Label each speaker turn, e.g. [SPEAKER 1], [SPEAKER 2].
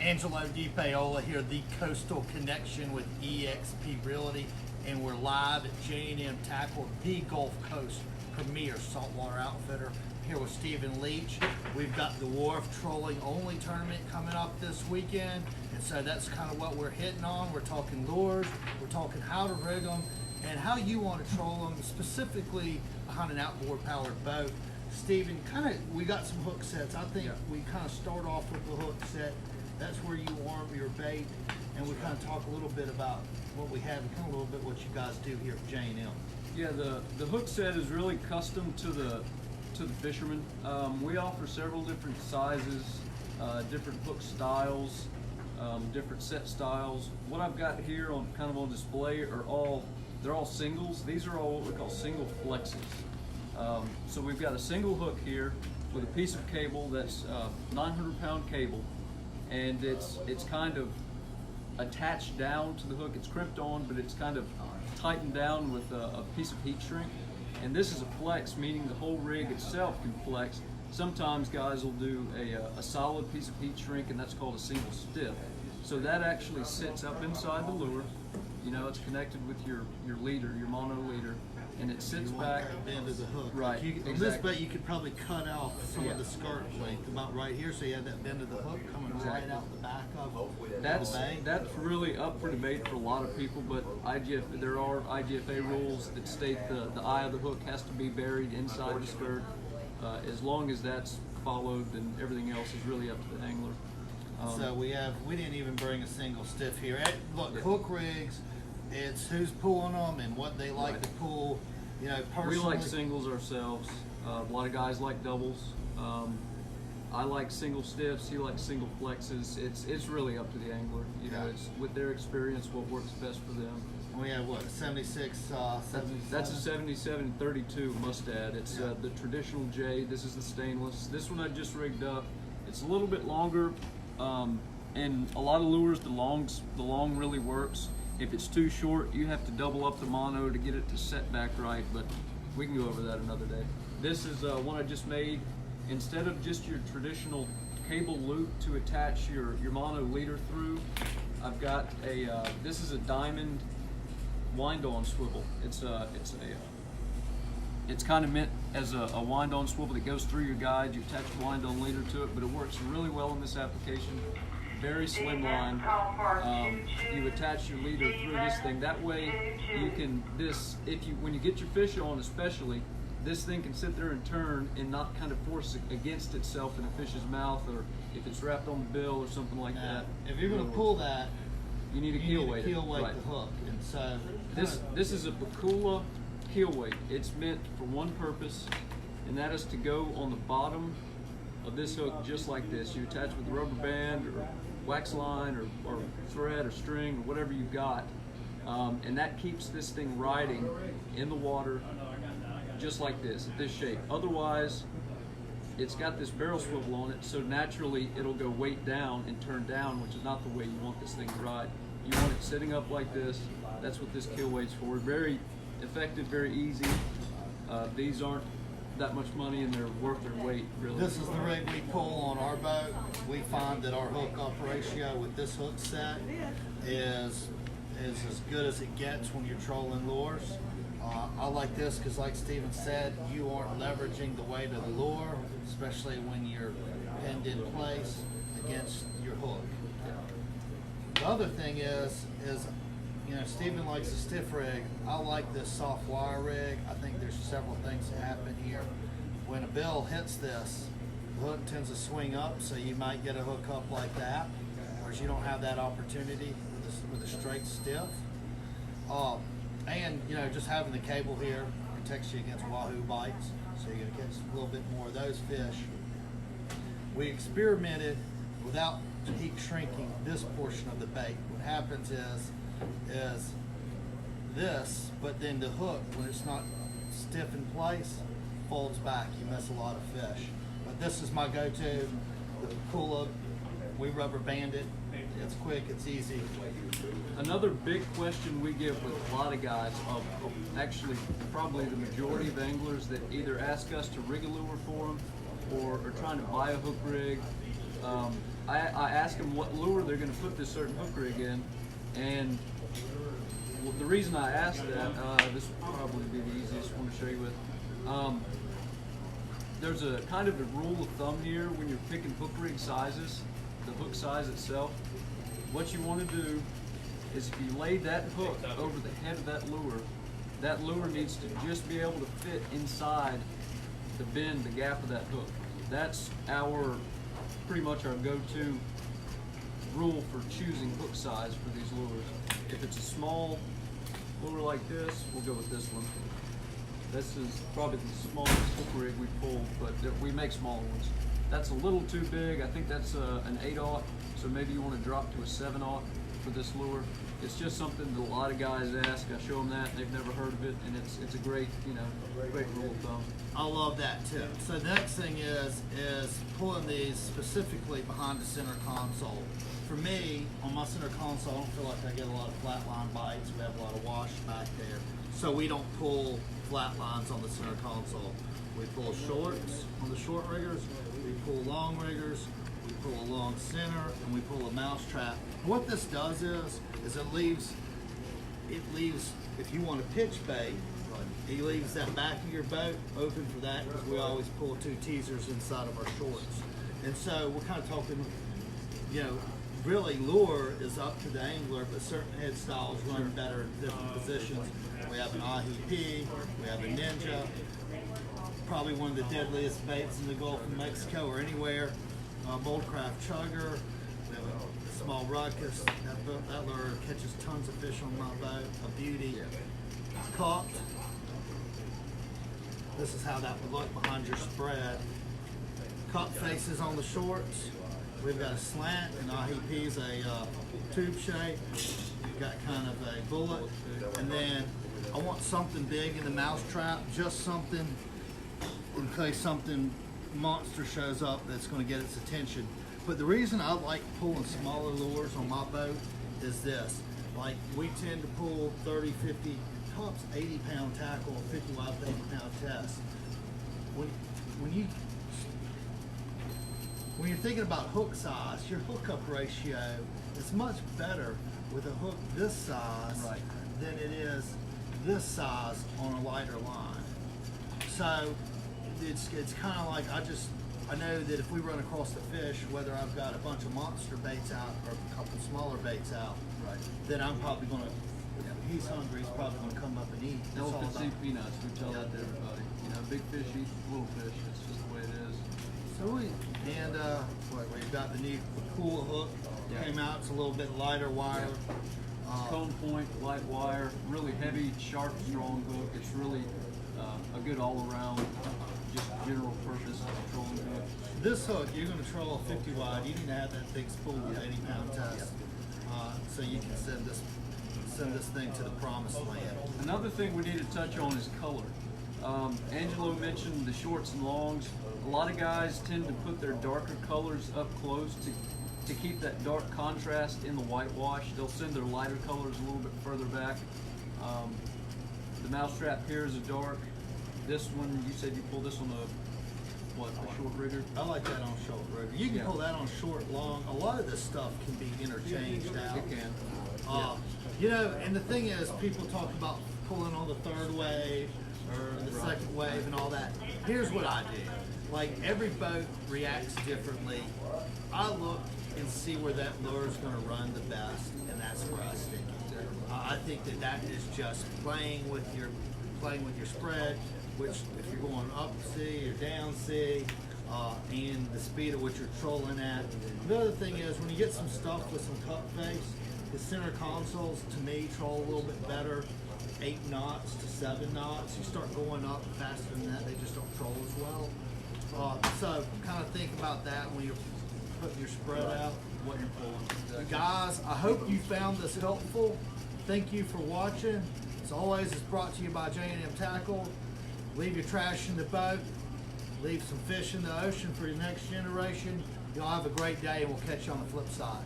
[SPEAKER 1] Angelo DePaola here, the Coastal Connection with eXp Realty, and we're live at J&M Tackle, the Gulf Coast premier saltwater outfitter, here with StephenLeach. We've got the Wharf trolling only tournament coming up this weekend, and so that's kind of what we're hitting on. We're talking lures, we're talking how to rig them, and how you want to troll them, specifically behind an outboard powered boat. Stephen, we got some hook sets. I think we kind of start off with the hook set. That's where you warm your bait, and we kind of talk a little bit about what we have and kind of a little bit what you guys do here at J&M.
[SPEAKER 2] Yeah, the hook set is really custom to the fisherman. We offer several different sizes, different hook styles, different set styles. What I've got here on on display are they're all singles. These are all what we call single flexes. So we've got a single hook here with a piece of cable that's 900-pound cable, and it's kind of attached down to the hook. It's crimped on, but it's kind of tightened down with a piece of heat shrink. And this is a flex, meaning the whole rig itself can flex. Sometimes guys will do a solid piece of heat shrink, and that's called a single stiff. So that actually sits up inside the lure. You know, it's connected with your leader, your mono leader, and it sits back.
[SPEAKER 1] That bend of the hook.
[SPEAKER 2] Right.
[SPEAKER 1] On this bait, you could probably cut off some of the skirt length about right here, so you have that bend of the hook coming right out the back of the bait.
[SPEAKER 2] That's really up for debate for a lot of people, but there are IGFA rules that state the eye of the hook has to be buried inside the skirt. As long as that's followed, then everything else is really up to the angler.
[SPEAKER 1] So we didn't even bring a single stiff here. Look, hook rigs, it's who's pulling them and what they like to pull. You know, personally,
[SPEAKER 2] we like singles ourselves. A lot of guys like doubles. I like single stiffs. He likes single flexes. It's really up to the angler. You know, it's with their experience what works best for them.
[SPEAKER 1] And we have what, 76, 77?
[SPEAKER 2] That's a 77-32 Mustad. It's the traditional J. This is the stainless. This one I just rigged up. It's a little bit longer. And a lot of lures, the long really works. If it's too short, you have to double up the mono to get it to set back right, but we can go over that another day. This is one I just made. Instead of just your traditional cable loop to attach your mono leader through, I've got this is a diamond wind-on swivel. It's kind of meant as a wind-on swivel that goes through your guide. You attach a wind-on leader to it, but it works really well in this application. Very slim line. You attach your leader through this thing. That way, you can when you get your fish on, especially, this thing can sit there and turn and not kind of force it against itself in a fish's mouth, or if it's wrapped on the bill or something like that.
[SPEAKER 1] If you're going to pull that,
[SPEAKER 2] you need a keel weight.
[SPEAKER 1] The hook, and so
[SPEAKER 2] this is a Bakula keel weight. It's meant for one purpose, and that is to go on the bottom of this hook just like this. You attach with a rubber band or wax line or thread or string or whatever you've got, and that keeps this thing riding in the water just like this, at this shape. Otherwise, it's got this barrel swivel on it, so naturally it'll go weight down and turn down, which is not the way you want this thing to ride. You want it sitting up like this. That's what this keel weight's for. Very effective, very easy. These aren't that much money, and they're worth their weight, really.
[SPEAKER 1] This is the rig we pull on our boat. We find that our hook-up ratio with this hook set is as good as it gets when you're trolling lures. I like this because, like Stephen said, you aren't leveraging the weight of the lure, especially when you're pinned in place against your hook. The other thing is you know, Stephen likes a stiff rig. I like this soft wire rig. I think there's several things that happen here. When a bill hits this, the hook tends to swing up, so you might get a hook up like that, whereas you don't have that opportunity with a straight stiff. And you know, just having the cable here protects you against wahoo bites, so you're gonna catch a little bit more of those fish. We experimented without heat shrinking this portion of the bait. What happens is this, but then the hook, when it's not stiff in place, folds back. You miss a lot of fish. But this is my go-to, the Bakula. We rubber band it. It's quick, it's easy.
[SPEAKER 2] Another big question we get with a lot of guys, actually probably the majority of anglers that either ask us to rig a lure for them or are trying to buy a hook rig, I ask them what lure they're going to put this certain hook rig in, and the reason I asked that, this will probably be the easiest one to show you with. There's a kind of a rule of thumb here when you're picking hook rig sizes, the hook size itself. What you want to do is if you lay that hook over the head of that lure needs to just be able to fit inside the bend, the gap of that hook. That's pretty much our go-to rule for choosing hook size for these lures. If it's a small lure like this, we'll go with this one. This is probably the smallest hook rig we pull, but we make smaller ones. That's a little too big. I think that's an 8/0, so maybe you want to drop to a 7/0 for this lure. It's just something that a lot of guys ask. I show them that, and they've never heard of it, and it's a great, great rule of thumb.
[SPEAKER 1] I love that tip. So the next thing is pulling these specifically behind the center console. For me, on my center console, I don't feel like I get a lot of flatline bites. We have a lot of wash back there. So we don't pull flat lines on the center console. We pull shorts on the short riggers, we pull long riggers, we pull a long center, and we pull a mouse trap. What this does is it leaves, if you want to pitch bait, it leaves that back of your boat open for that, because we always pull 2 teasers inside of our shorts. And so we're kind of talking, really lure is up to the angler, but certain head styles run better in different positions. We have an ahi-P, we have a ninja, probably one of the deadliest baits in the Gulf of Mexico or anywhere, Moldcraft chugger, we have a small ruckus. That lure catches tons of fish on my boat, a beauty. Cocked, this is how that would look behind your spread. Cocked faces on the shorts. We've got a slant, and ahi-P is a tube shape. We've got kind of a bullet, and then I want something big in the mouse trap, just something in case something monster shows up that's going to get its attention. But the reason I like pulling smaller lures on my boat is this. Like, we tend to pull 30, 50, tops 80-pound tackle, 50 wide, 80-pound test. When you're thinking about hook size, your hookup ratio is much better with a hook this size than it is this size on a lighter line. So it's kind of like I know that if we run across the fish, whether I've got a bunch of monster baits out or a couple smaller baits out, then I'm probably going to, if he's hungry, he's probably going to come up and eat.
[SPEAKER 2] No see peanuts, we tell that to everybody. Big fish eat little fish, it's just the way it is. We've got the new cool hook, came out, it's a little bit lighter wire. Cone point, light wire, really heavy, sharp, strong hook. It's really a good all-around, just general purpose trolling hook.
[SPEAKER 1] This hook, you're going to troll a 50 wide, you need to have that big spool with 80-pound test, so you can send this thing to the promised land.
[SPEAKER 2] Another thing we need to touch on is color. Angelo mentioned the shorts and longs. A lot of guys tend to put their darker colors up close to keep that dark contrast in the whitewash. They'll send their lighter colors a little bit further back. The mousetrap here is a dark. This one, you said you pull this on a short rigger?
[SPEAKER 1] I like that on short rigger. You can pull that on short, long. A lot of this stuff can be interchanged out.
[SPEAKER 2] It can.
[SPEAKER 1] And the thing is, people talk about pulling on the third wave or the second wave and all that. Here's what I do. Like, every boat reacts differently. I look and see where that lure is going to run the best, and that's where I stick it. I think that is just playing with your spread, which if you're going up sea or down sea, and the speed at which you're trolling at. The other thing is, when you get some stuff with some cut face, the center consoles to me troll a little bit better. 8 knots to 7 knots. You start going up faster than that, they just don't troll as well. So kind of think about that when you're putting your spread out, what you're pulling. Guys, I hope you found this helpful. Thank you for watching. As always, it's brought to you by J&M Tackle. Leave your trash in the boat. Leave some fish in the ocean for your next generation. Y'all have a great day, and we'll catch you on the flip side.